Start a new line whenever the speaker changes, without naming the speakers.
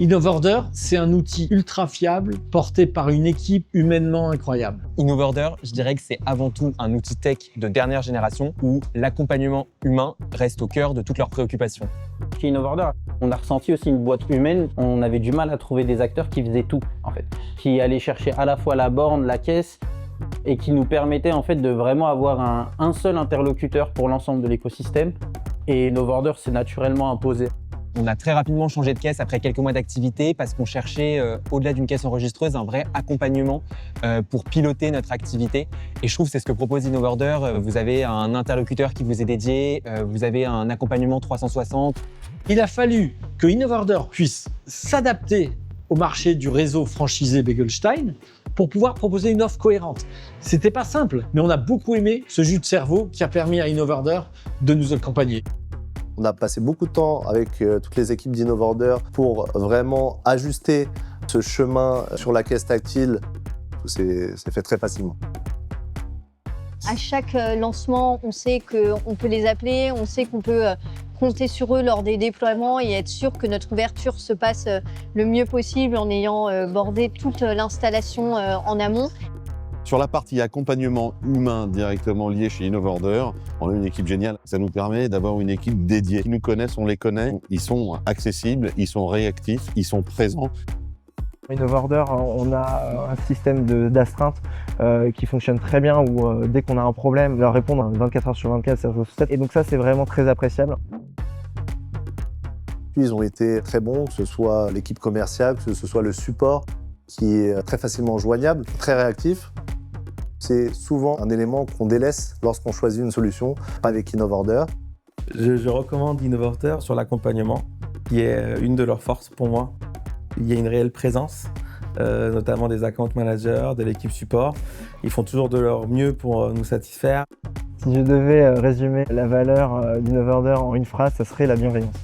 InnoveOrder, c'est un outil ultra fiable porté par une équipe humainement incroyable.
InnoveOrder, je dirais que c'est avant tout un outil tech de dernière génération où l'accompagnement humain reste au cœur de toutes leurs préoccupations.
Chez InnoveOrder, on a ressenti aussi une boîte humaine. On avait du mal à trouver des acteurs qui faisaient tout, en fait, qui allaient chercher à la fois la borne, la caisse, et qui nous permettaient en fait de vraiment avoir un seul interlocuteur pour l'ensemble de l'écosystème. Et InnoveOrder s'est naturellement imposé.
On a très rapidement changé de caisse après quelques mois d'activité parce qu'on cherchait, au-delà d'une caisse enregistreuse, un vrai accompagnement pour piloter notre activité. Et je trouve que c'est ce que propose InnoveOrder. Vous avez un interlocuteur qui vous est dédié, vous avez un accompagnement 360.
Il a fallu que InnoveOrder puisse s'adapter au marché du réseau franchisé Begelstein pour pouvoir proposer une offre cohérente. C'était pas simple, mais on a beaucoup aimé ce jus de cerveau qui a permis à InnoveOrder de nous accompagner.
On a passé beaucoup de temps avec toutes les équipes d'InnoveOrder pour vraiment ajuster ce chemin sur la caisse tactile. C'est fait très facilement.
À chaque lancement, on sait qu'on peut les appeler, on sait qu'on peut compter sur eux lors des déploiements et être sûr que notre ouverture se passe le mieux possible en ayant bordé toute l'installation en amont.
Sur la partie accompagnement humain directement lié chez InnoveOrder, on a une équipe géniale. Ça nous permet d'avoir une équipe dédiée. Ils nous connaissent, on les connaît. Ils sont accessibles, ils sont réactifs, ils sont présents.
InnoveOrder, on a un système d'astreinte qui fonctionne très bien où dès qu'on a un problème, leur répondre 24 heures sur 24, 7 jours sur 7. Et donc ça, c'est vraiment très appréciable.
Ils ont été très bons, que ce soit l'équipe commerciale, que ce soit le support, qui est très facilement joignable, très réactif. C'est souvent un élément qu'on délaisse lorsqu'on choisit une solution avec InnoveOrder.
Je recommande InnoveOrder sur l'accompagnement, qui est une de leurs forces pour moi. Il y a une réelle présence, notamment des account managers, de l'équipe support. Ils font toujours de leur mieux pour nous satisfaire.
Si je devais résumer la valeur d'InnoveOrder en une phrase, ça serait la bienveillance.